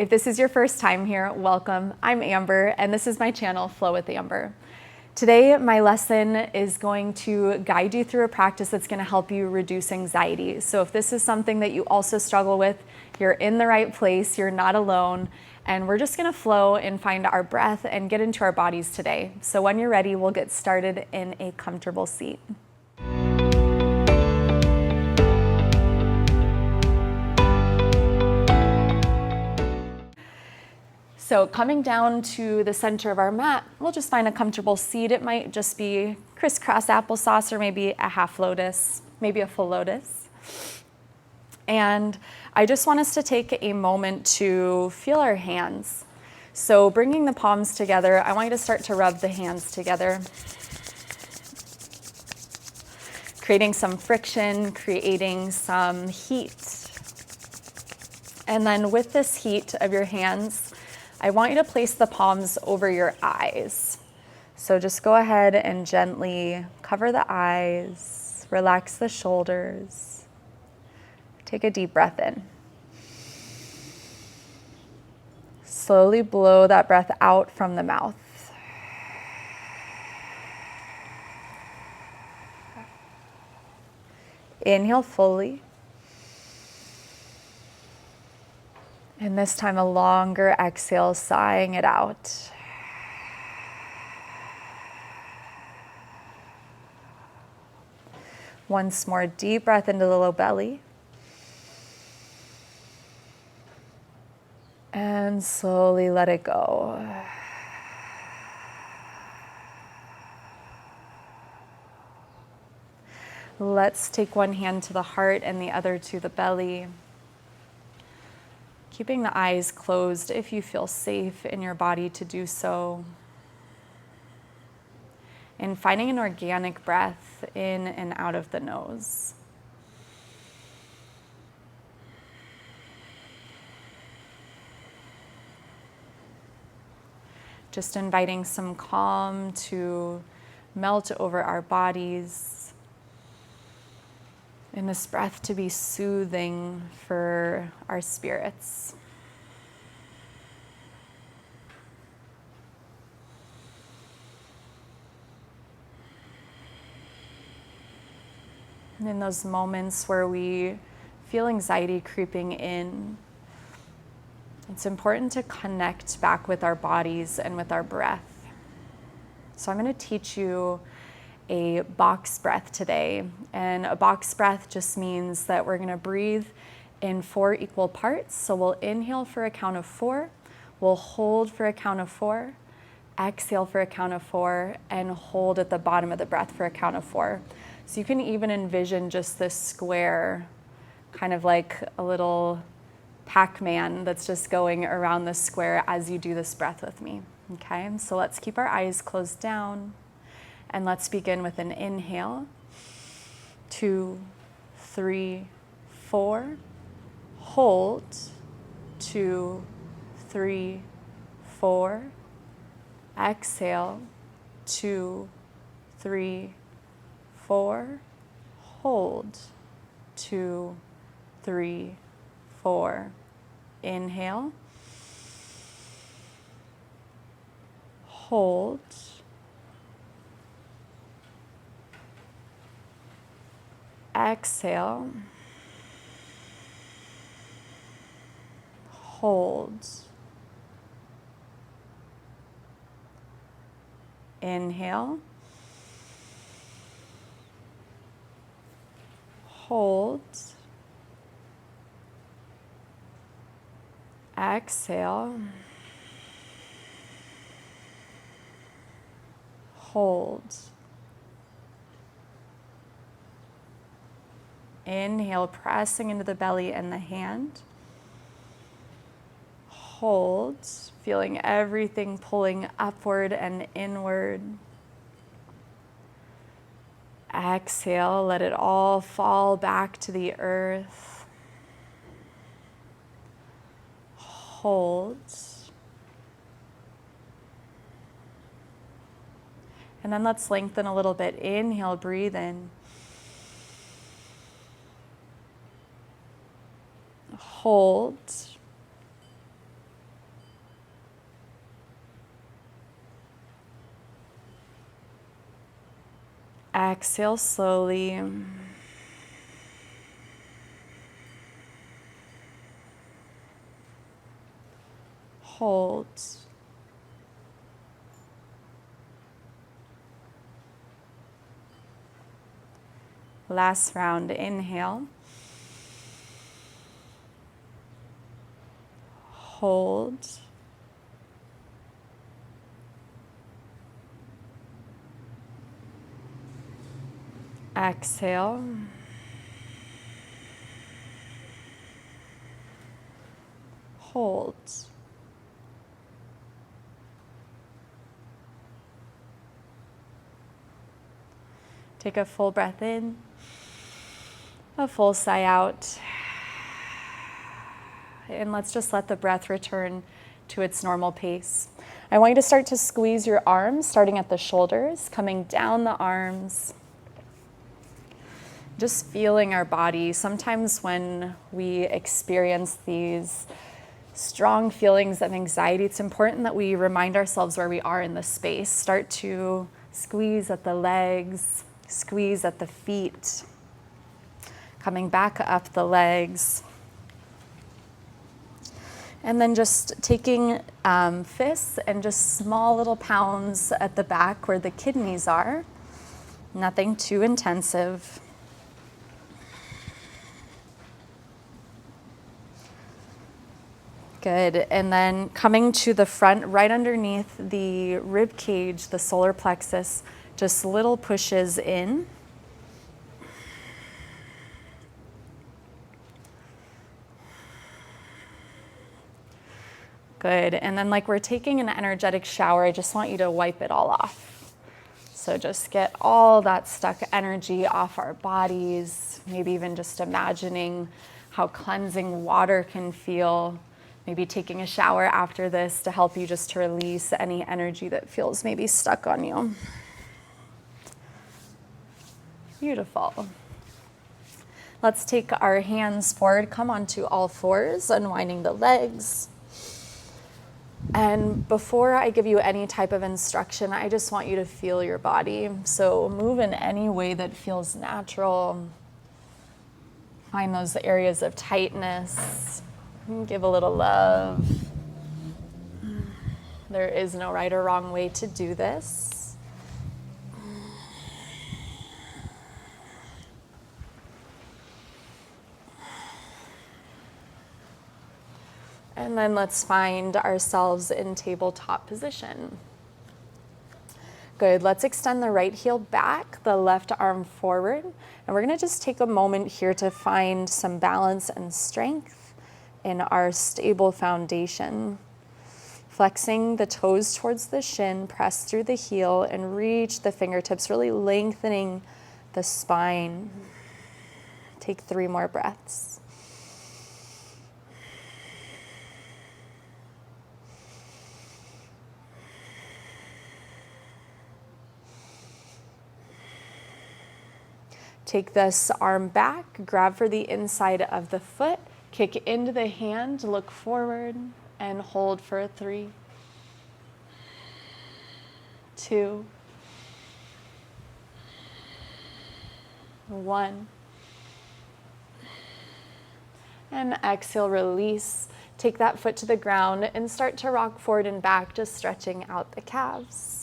If this is your first time here, welcome. I'm Amber, and this is my channel, Flow with Amber. Today, my lesson is going to guide you through a practice that's going to help you reduce anxiety. So if this is something that you also struggle with, you're in the right place, you're not alone, and we're just going to flow and find our breath and get into our bodies today. So when you're ready, we'll get started in a comfortable seat. So coming down to the center of our mat, we'll just find a comfortable seat. It might just be crisscross applesauce or maybe a half lotus, maybe a full lotus. And I just want us to take a moment to feel our hands. So bringing the palms together, I want you to start to rub the hands together, creating some friction, creating some heat. And then with this heat of your hands, I want you to place the palms over your eyes. So just go ahead and gently cover the eyes, relax the shoulders. Take a deep breath in. Slowly blow that breath out from the mouth. Inhale fully. And this time a longer exhale, sighing it out. Once more, deep breath into the low belly. And slowly let it go. Let's take one hand to the heart and the other to the belly. Keeping the eyes closed if you feel safe in your body to do so. And finding an organic breath in and out of the nose. Just inviting some calm to melt over our bodies. And this breath to be soothing for our spirits. And in those moments where we feel anxiety creeping in, it's important to connect back with our bodies and with our breath. So I'm going to teach you a box breath today. And a box breath just means that we're going to breathe in 4 equal parts. So we'll inhale for a count of 4, we'll hold for a count of 4, exhale for a count of 4, and hold at the bottom of the breath for a count of 4. So you can even envision just this square, kind of like a little Pac-Man that's just going around the square as you do this breath with me. Okay, so let's keep our eyes closed down. And let's begin with an inhale. 2, 3, 4. Hold. 2, 3, 4. Exhale. 2, 3, 4. Hold. 2, 3, 4. Inhale. Hold. Exhale, hold, inhale, hold, exhale, hold. Inhale, pressing into the belly and the hand. Hold, feeling everything pulling upward and inward. Exhale, let it all fall back to the earth. Hold. And then let's lengthen a little bit. Inhale, breathe in. Hold. Exhale slowly. Hold. Last round, inhale. Hold. Exhale. Hold. Take a full breath in, a full sigh out. And let's just let the breath return to its normal pace. I want you to start to squeeze your arms, starting at the shoulders, coming down the arms. Just feeling our body. Sometimes when we experience these strong feelings of anxiety, it's important that we remind ourselves where we are in the space. Start to squeeze at the legs, squeeze at the feet, coming back up the legs. And then just taking fists and just small little pounds at the back where the kidneys are. Nothing too intensive. Good. And then coming to the front, right underneath the rib cage, the solar plexus, just little pushes in. Good. And then like we're taking an energetic shower, I just want you to wipe it all off. So just get all that stuck energy off our bodies, maybe even just imagining how cleansing water can feel. Maybe taking a shower after this to help you just to release any energy that feels maybe stuck on you. Beautiful. Let's take our hands forward, come onto all fours, unwinding the legs. And before I give you any type of instruction, I just want you to feel your body. So move in any way that feels natural. Find those areas of tightness. Give a little love. There is no right or wrong way to do this. And then let's find ourselves in tabletop position. Good. Let's extend the right heel back, the left arm forward. And we're going to just take a moment here to find some balance and strength in our stable foundation. Flexing the toes towards the shin, press through the heel and reach the fingertips, really lengthening the spine. Take 3 more breaths. Take this arm back, grab for the inside of the foot, kick into the hand, look forward, and hold for 3, 2, 1. And exhale, release. Take that foot to the ground and start to rock forward and back, just stretching out the calves.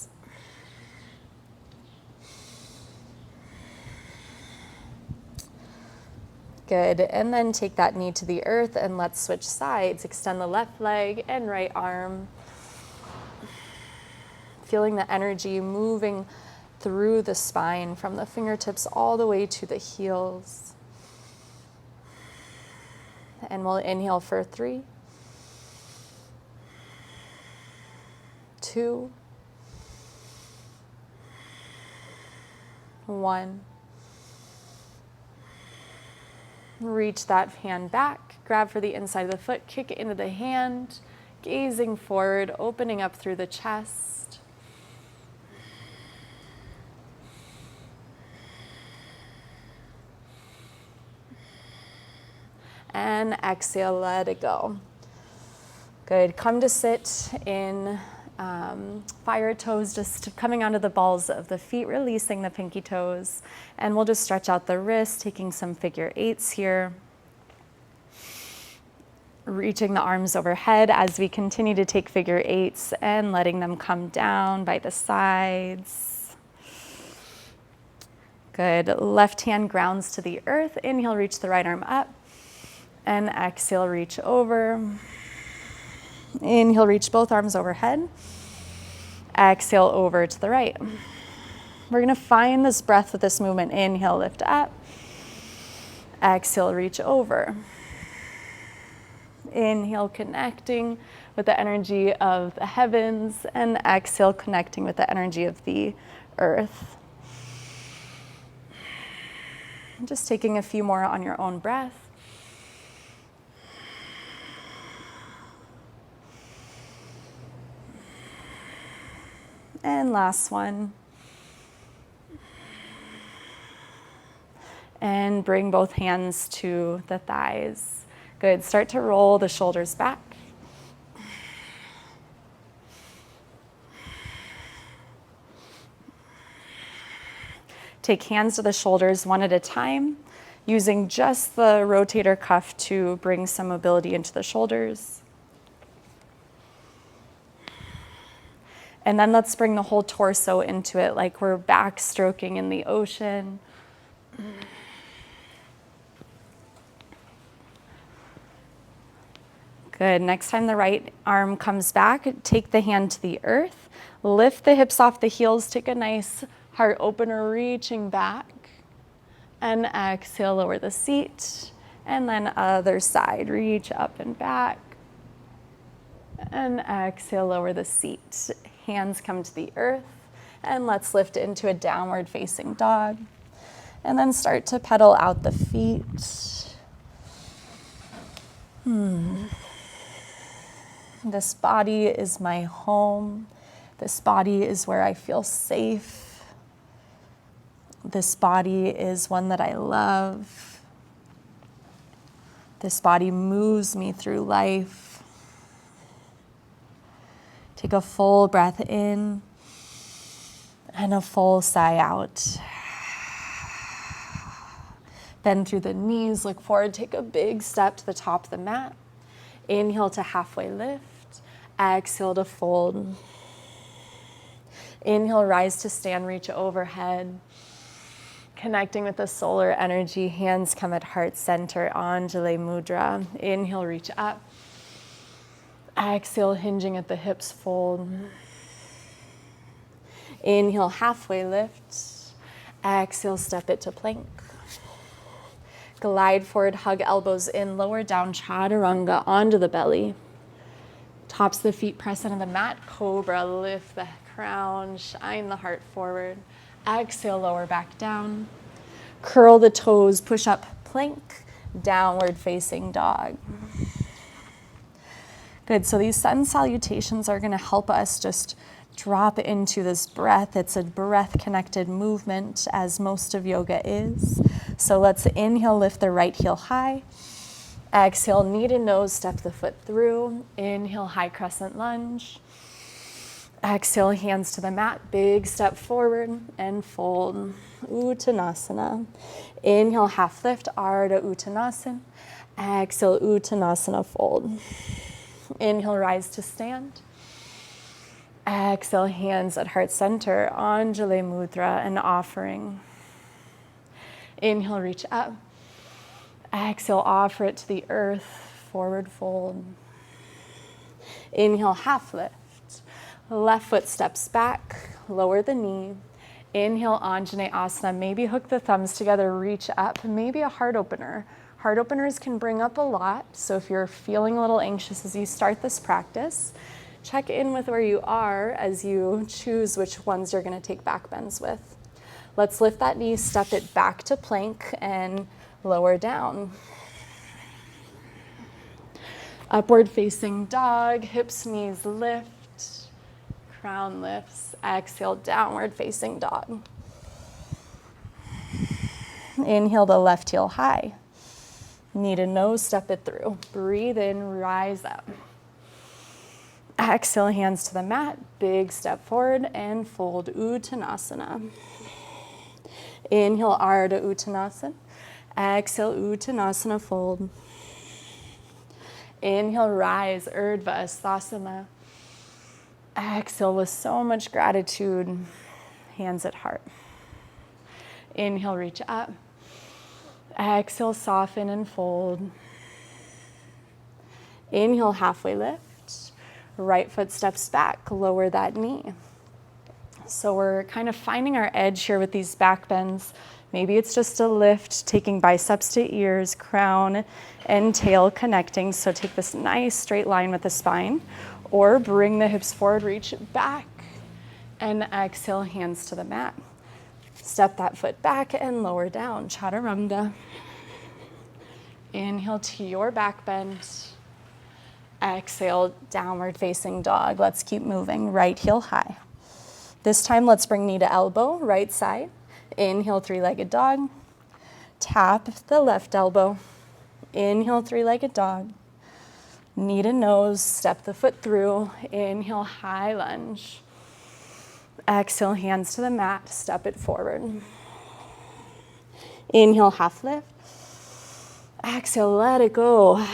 Good, and then take that knee to the earth and let's switch sides. Extend the left leg and right arm. Feeling the energy moving through the spine from the fingertips all the way to the heels. And we'll inhale for 3, 2, 1. Reach that hand back, grab for the inside of the foot, kick it into the hand, gazing forward, opening up through the chest. And exhale, let it go. Good. Come to sit in Fire toes just coming onto the balls of the feet, releasing the pinky toes. And we'll just stretch out the wrists, taking some figure eights here. Reaching the arms overhead as we continue to take figure eights and letting them come down by the sides. Good. Left hand grounds to the earth. Inhale, reach the right arm up. And exhale, reach over. Inhale, reach both arms overhead. Exhale, over to the right. We're going to find this breath with this movement. Inhale, lift up. Exhale, reach over. Inhale, connecting with the energy of the heavens, and exhale, connecting with the energy of the earth. Just taking a few more on your own breath. And last one. And bring both hands to the thighs. Good. Start to roll the shoulders back. Take hands to the shoulders one at a time, using just the rotator cuff to bring some mobility into the shoulders. And then let's bring the whole torso into it like we're backstroking in the ocean. Good. Next time the right arm comes back, take the hand to the earth. Lift the hips off the heels. Take a nice heart opener, reaching back. And exhale, lower the seat. And then other side, reach up and back. And exhale, lower the seat. Hands come to the earth. And let's lift into a downward facing dog. And then start to pedal out the feet. This body is my home. This body is where I feel safe. This body is one that I love. This body moves me through life. Take a full breath in and a full sigh out. Bend through the knees, look forward, take a big step to the top of the mat. Inhale to halfway lift. Exhale to fold. Inhale, rise to stand, reach overhead. Connecting with the solar energy, hands come at heart center, Anjali Mudra. Inhale, reach up. Exhale, hinging at the hips, fold. Inhale, halfway lift. Exhale, step it to plank. Glide forward, hug elbows in, lower down, chaturanga onto the belly. Tops of the feet press into the mat, cobra, lift the crown, shine the heart forward. Exhale, lower back down. Curl the toes, push up, plank, downward facing dog. Good, so these sun salutations are gonna help us just drop into this breath. It's a breath-connected movement, as most of yoga is. So let's inhale, lift the right heel high. Exhale, knee to nose, step the foot through. Inhale, high crescent lunge. Exhale, hands to the mat, big step forward and fold. Uttanasana. Inhale, half lift, Ardha Uttanasana. Exhale, Uttanasana, fold. Inhale, rise to stand. Exhale, hands at heart center, Anjali Mudra, an offering. Inhale, reach up. Exhale, offer it to the earth, forward fold. Inhale, half lift. Left foot steps back, lower the knee. Inhale, Anjaneyasana. Maybe hook the thumbs together, reach up, maybe a heart opener. Heart openers can bring up a lot, so if you're feeling a little anxious as you start this practice, check in with where you are as you choose which ones you're gonna take back bends with. Let's lift that knee, step it back to plank, and lower down. Upward facing dog, hips, knees lift, crown lifts. Exhale, downward facing dog. Inhale the left heel high. Knee to nose, step it through. Breathe in, rise up. Exhale, hands to the mat, big step forward and fold, Uttanasana. Inhale, Ardha Uttanasana. Exhale, Uttanasana, fold. Inhale, rise, Urdhva Hastasana. Exhale with so much gratitude, hands at heart. Inhale, reach up. Exhale, soften and fold. Inhale, halfway lift. Right foot steps back, lower that knee. So we're kind of finding our edge here with these back bends. Maybe it's just a lift, taking biceps to ears, crown and tail connecting. So take this nice straight line with the spine, or bring the hips forward, reach back, and exhale, hands to the mat. Step that foot back and lower down, Chaturanga. Inhale to your back bend. Exhale, downward facing dog. Let's keep moving, right heel high. This time, let's bring knee to elbow, right side. Inhale, three-legged dog. Tap the left elbow. Inhale, three-legged dog. Knee to nose, step the foot through. Inhale, high lunge. Exhale, hands to the mat, step it forward. Inhale, half lift. Exhale, let it go.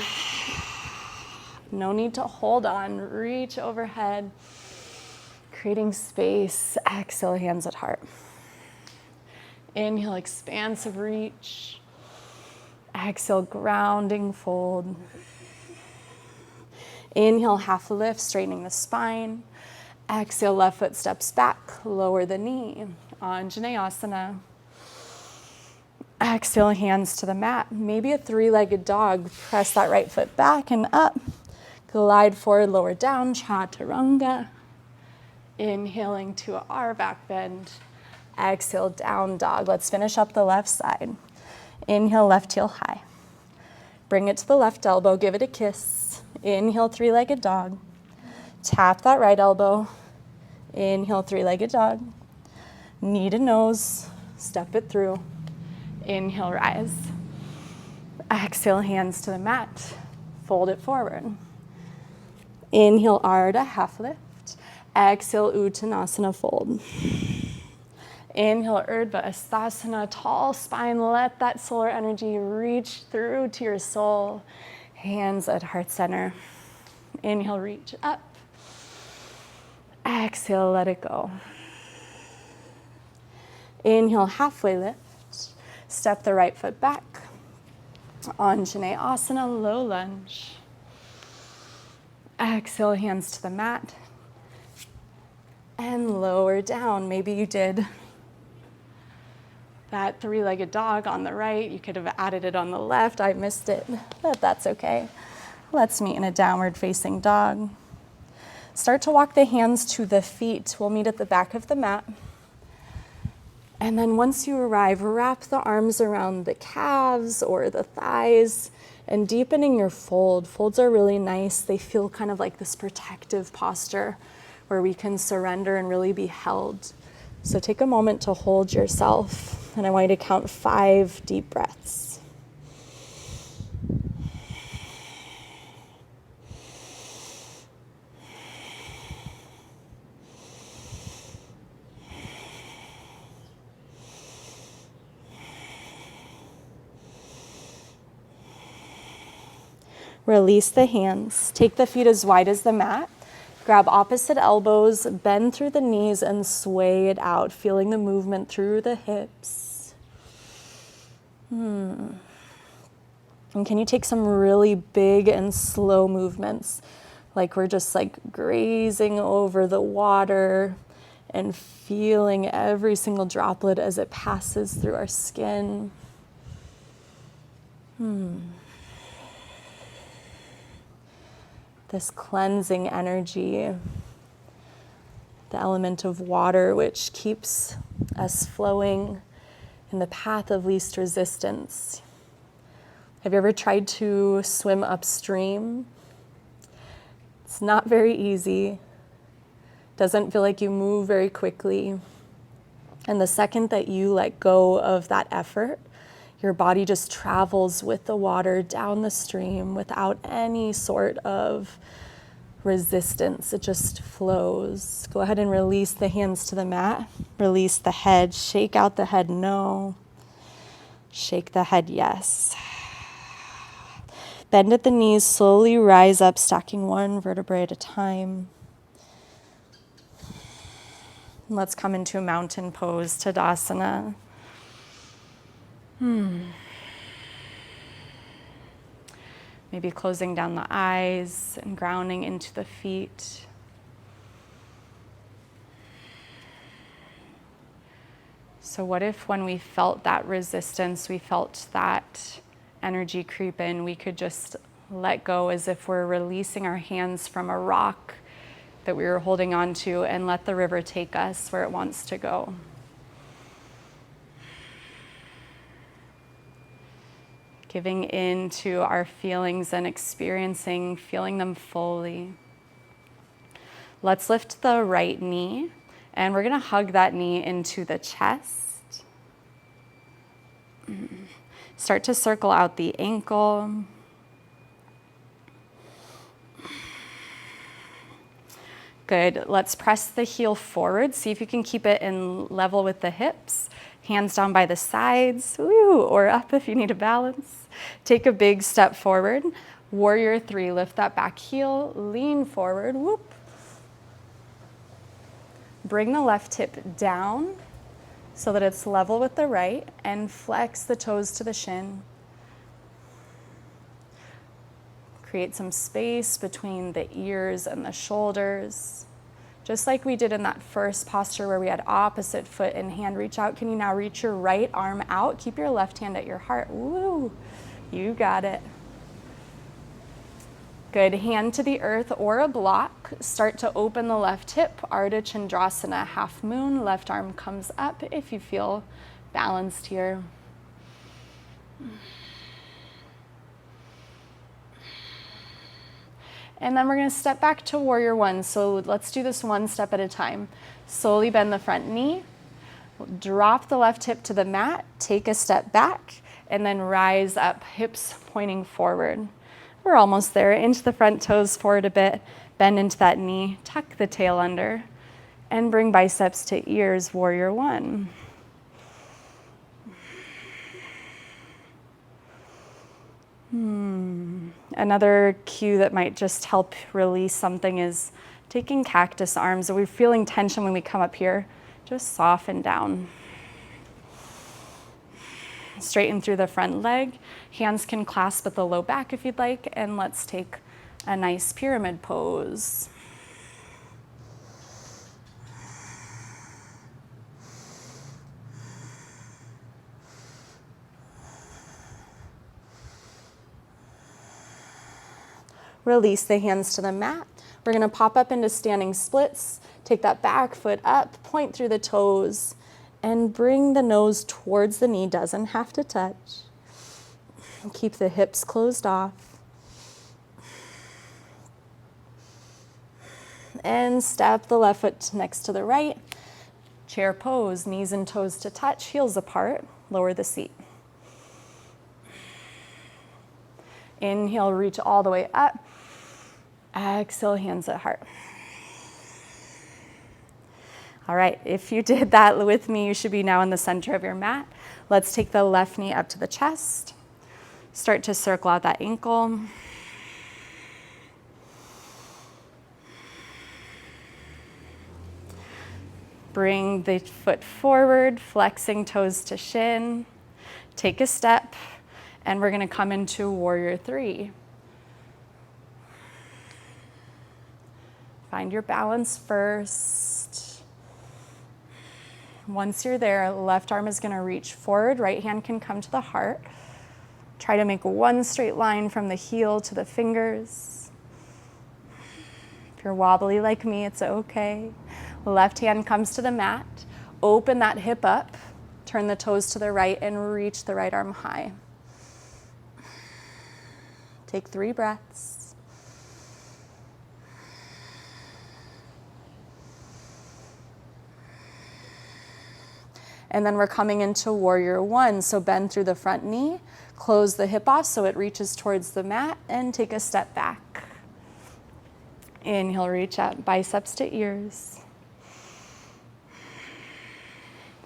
No need to hold on, reach overhead. Creating space, exhale, hands at heart. Inhale, expansive reach. Exhale, grounding fold. Inhale, half lift, straightening the spine. Exhale, left foot steps back, lower the knee. Anjaneyasana. Exhale, hands to the mat. Maybe a three-legged dog. Press that right foot back and up. Glide forward, lower down, Chaturanga. Inhaling to our back bend. Exhale, down dog. Let's finish up the left side. Inhale, left heel high. Bring it to the left elbow, give it a kiss. Inhale, three-legged dog. Tap that right elbow. Inhale, three-legged dog. Knee to nose, step it through. Inhale, rise. Exhale, hands to the mat. Fold it forward. Inhale, Ardha, half lift. Exhale, Uttanasana, fold. Inhale, Urdhva Hastasana, tall spine. Let that solar energy reach through to your soul. Hands at heart center. Inhale, reach up. Exhale, let it go. Inhale, halfway lift. Step the right foot back. Anjaneyasana, low lunge. Exhale, hands to the mat. And lower down. Maybe you did that three-legged dog on the right. You could have added it on the left. I missed it, but that's okay. Let's meet in a downward facing dog. Start to walk the hands to the feet. We'll meet at the back of the mat. And then once you arrive, wrap the arms around the calves or the thighs and deepening your fold. Folds are really nice. They feel kind of like this protective posture where we can surrender and really be held. So take a moment to hold yourself, and I want you to count 5 deep breaths. Release the hands. Take the feet as wide as the mat. Grab opposite elbows, bend through the knees, and sway it out, feeling the movement through the hips. And can you take some really big and slow movements, like we're just like grazing over the water and feeling every single droplet as it passes through our skin. This cleansing energy, the element of water, which keeps us flowing in the path of least resistance. Have you ever tried to swim upstream? It's not very easy. Doesn't feel like you move very quickly. And the second that you let go of that effort, your body just travels with the water down the stream without any sort of resistance. It just flows. Go ahead and release the hands to the mat. Release the head. Shake out the head, no. Shake the head, yes. Bend at the knees, slowly rise up, stacking one vertebrae at a time. Let's come into a mountain pose, Tadasana. Maybe closing down the eyes and grounding into the feet. So what if when we felt that resistance, we felt that energy creep in, we could just let go as if we're releasing our hands from a rock that we were holding on to and let the river take us where it wants to go. Giving in to our feelings and feeling them fully. Let's lift the right knee, and we're gonna hug that knee into the chest. Start to circle out the ankle. Good, let's press the heel forward. See if you can keep it in level with the hips. Hands down by the sides, or up if you need a balance. Take a big step forward. Warrior 3, lift that back heel, lean forward, whoop. Bring the left hip down so that it's level with the right, and flex the toes to the shin. Create some space between the ears and the shoulders. Just like we did in that first posture where we had opposite foot and hand reach out, can you now reach your right arm out? Keep your left hand at your heart. Woo, you got it. Good, hand to the earth or a block. Start to open the left hip, Ardha Chandrasana, half moon. Left arm comes up if you feel balanced here. And then we're gonna step back to warrior 1. So let's do this one step at a time. Slowly bend the front knee, drop the left hip to the mat, take a step back, and then rise up, hips pointing forward. We're almost there. Inch the front toes forward a bit, bend into that knee, tuck the tail under, and bring biceps to ears, warrior 1. Another cue that might just help release something is taking cactus arms. If we're feeling tension when we come up here, just soften down. Straighten through the front leg. Hands can clasp at the low back if you'd like, and let's take a nice pyramid pose. Release the hands to the mat. We're gonna pop up into standing splits. Take that back foot up, point through the toes, and bring the nose towards the knee, doesn't have to touch. Keep the hips closed off. And step the left foot next to the right. Chair pose, knees and toes to touch, heels apart, lower the seat. Inhale, reach all the way up. Exhale, hands at heart. All right, if you did that with me, you should be now in the center of your mat. Let's take the left knee up to the chest. Start to circle out that ankle. Bring the foot forward, flexing toes to shin. Take a step, and we're gonna come into warrior 3. Find your balance first. Once you're there, left arm is gonna reach forward, right hand can come to the heart. Try to make one straight line from the heel to the fingers. If you're wobbly like me, it's okay. Left hand comes to the mat. Open that hip up, turn the toes to the right, and reach the right arm high. Take 3 breaths. And then we're coming into warrior 1. So bend through the front knee, close the hip off so it reaches towards the mat, and take a step back. Inhale, reach up, biceps to ears.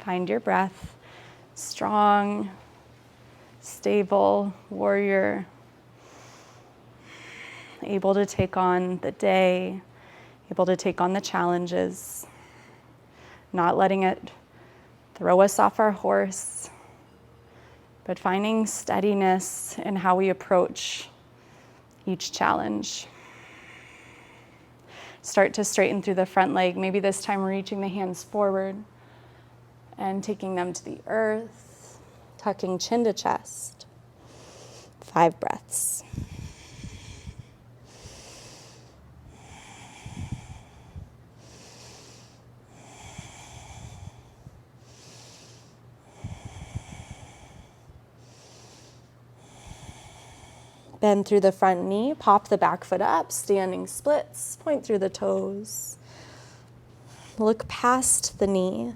Find your breath. Strong, stable warrior. Able to take on the day, able to take on the challenges, not letting it throw us off our horse, but finding steadiness in how we approach each challenge. Start to straighten through the front leg, maybe this time reaching the hands forward and taking them to the earth, tucking chin to chest. 5 breaths. Bend through the front knee, pop the back foot up, standing splits, point through the toes. Look past the knee.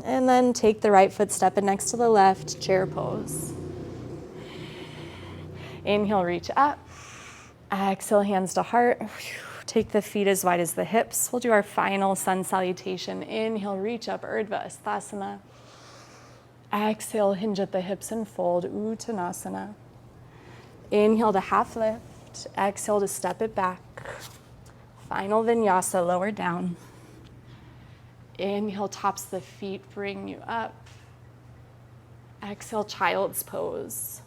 And then take the right foot, step in next to the left, chair pose. Inhale, reach up. Exhale, hands to heart. Take the feet as wide as the hips. We'll do our final sun salutation. Inhale, reach up, Urdhva Hastasana. Exhale, hinge at the hips and fold, Uttanasana. Inhale to half lift. Exhale to step it back. Final vinyasa, lower down. Inhale, tops the feet, bring you up. Exhale, child's pose.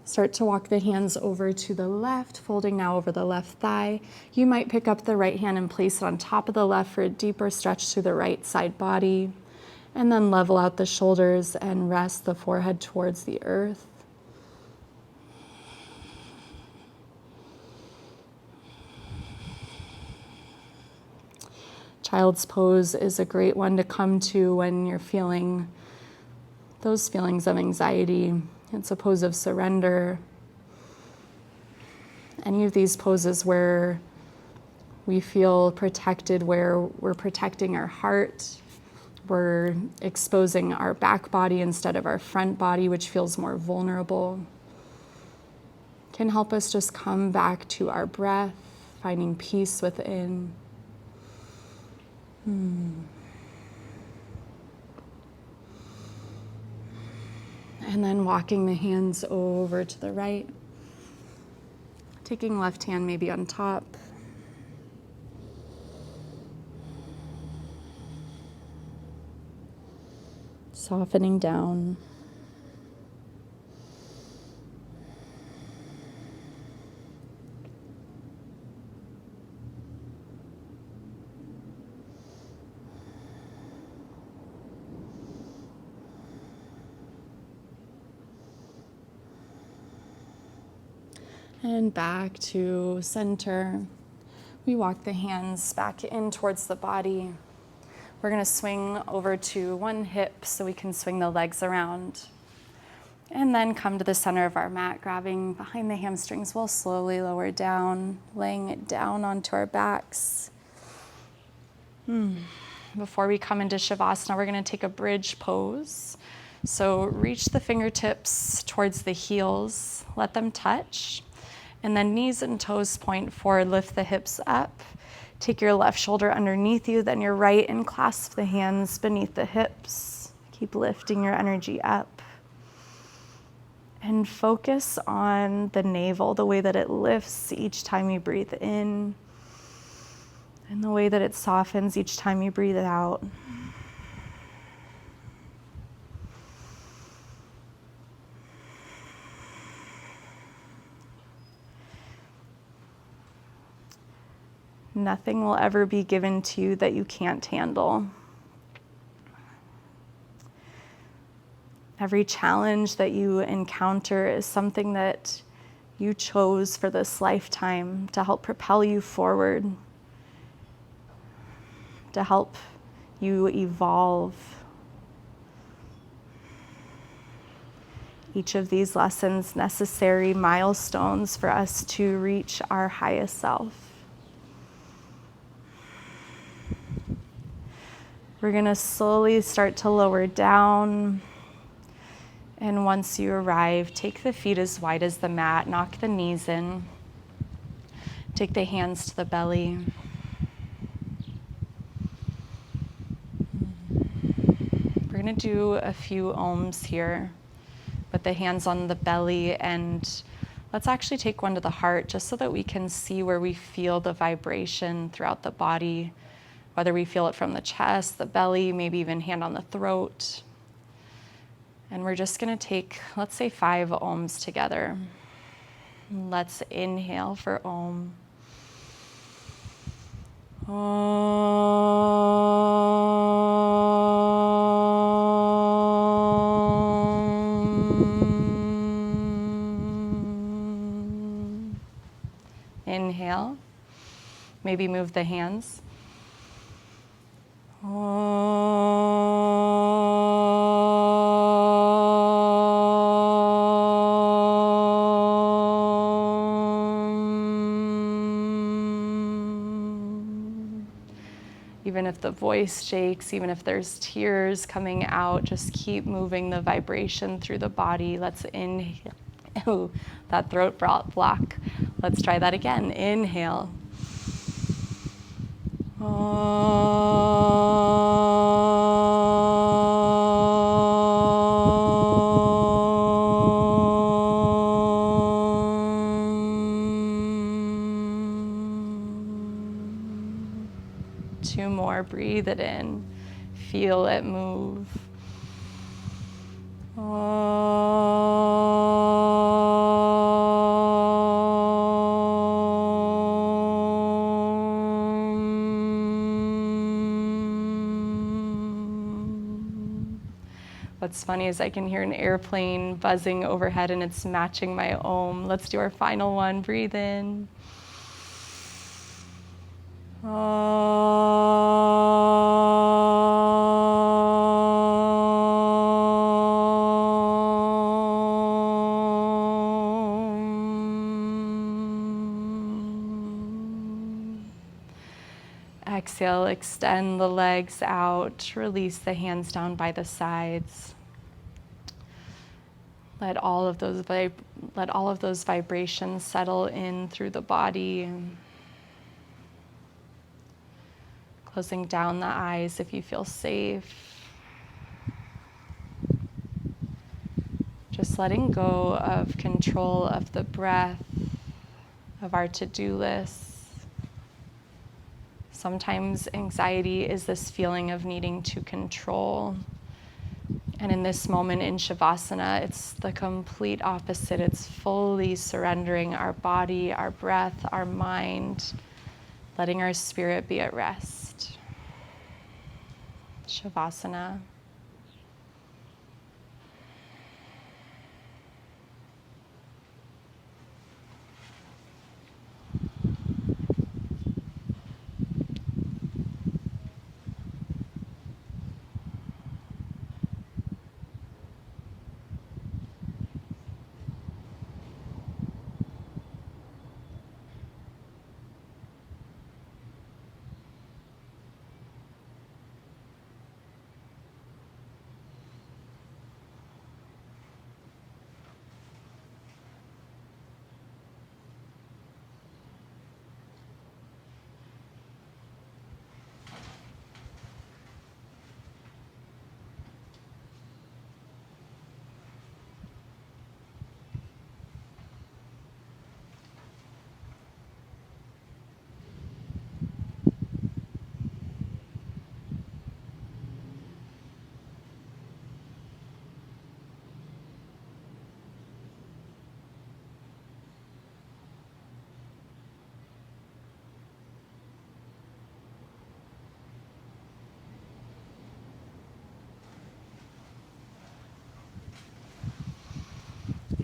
Start to walk the hands over to the left, folding now over the left thigh. You might pick up the right hand and place it on top of the left for a deeper stretch through the right side body. And then level out the shoulders and rest the forehead towards the earth. Child's pose is a great one to come to when you're feeling those feelings of anxiety. It's a pose of surrender. Any of these poses where we feel protected, where we're protecting our heart, we're exposing our back body instead of our front body, which feels more vulnerable, can help us just come back to our breath, finding peace within. And then walking the hands over to the right, taking left hand maybe on top. Softening down. And back to center. We walk the hands back in towards the body. We're going to swing over to one hip so we can swing the legs around. And then come to the center of our mat, grabbing behind the hamstrings. We'll slowly lower down, laying it down onto our backs. Before we come into Shavasana, we're going to take a bridge pose. So reach the fingertips towards the heels, let them touch. And then knees and toes point forward, lift the hips up. Take your left shoulder underneath you, then your right, and clasp the hands beneath the hips. Keep lifting your energy up. And focus on the navel, the way that it lifts each time you breathe in, and the way that it softens each time you breathe it out. Nothing will ever be given to you that you can't handle. Every challenge that you encounter is something that you chose for this lifetime to help propel you forward, to help you evolve. Each of these lessons necessary milestones for us to reach our highest self. We're going to slowly start to lower down. And once you arrive, take the feet as wide as the mat, knock the knees in. Take the hands to the belly. We're going to do a few ohms here with the hands on the belly, and let's actually take one to the heart just so that we can see where we feel the vibration throughout the body, whether we feel it from the chest, the belly, maybe even hand on the throat. And we're just going to take, let's say 5 ohms together. Let's inhale for Om. Om. Inhale. Maybe move the hands. Even if the voice shakes, even if there's tears coming out, just keep moving the vibration through the body. Let's inhale. Ooh, that throat block. Let's try that again. Inhale. Two more. Breathe it in. Feel it move. What's funny is I can hear an airplane buzzing overhead and it's matching my Om. Let's do our final one. Breathe in. Exhale, extend the legs out, release the hands down by the sides. Let all of those vibrations settle in through the body. Closing down the eyes if you feel safe. Just letting go of control of the breath, of our to-do lists. Sometimes anxiety is this feeling of needing to control. And in this moment in Shavasana, it's the complete opposite. It's fully surrendering our body, our breath, our mind, letting our spirit be at rest. Shavasana.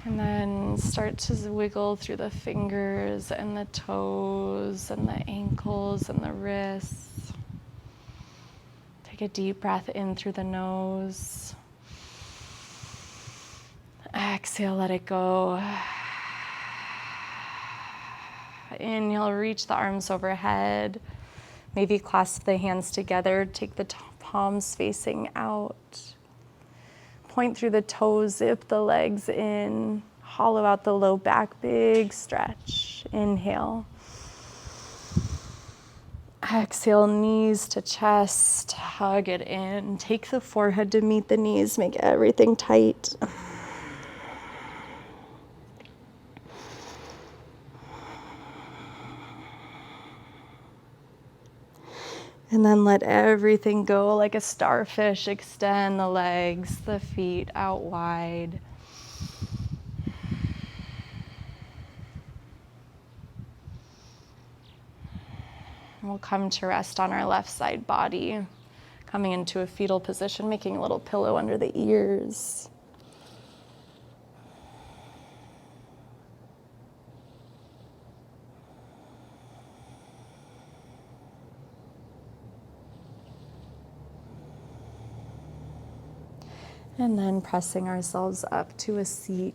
And then start to wiggle through the fingers and the toes and the ankles and the wrists. Take a deep breath in through the nose. Exhale, let it go. Inhale, reach the arms overhead. Maybe clasp the hands together. Take the palms facing out. Point through the toes, zip the legs in. Hollow out the low back, big stretch. Inhale. Exhale, knees to chest, hug it in. Take the forehead to meet the knees, make everything tight. And then let everything go like a starfish. Extend the legs, the feet out wide. We'll come to rest on our left side body, coming into a fetal position, making a little pillow under the ears. And then pressing ourselves up to a seat.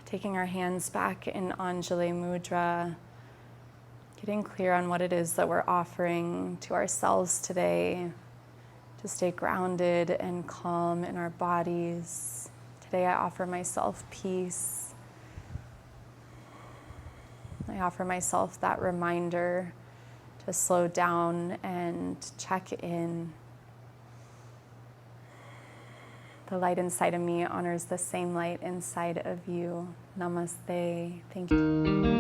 Taking our hands back in Anjali Mudra, getting clear on what it is that we're offering to ourselves today to stay grounded and calm in our bodies. Today I offer myself peace. I offer myself that reminder to slow down and check in. The light inside of me honors the same light inside of you. Namaste. Thank you.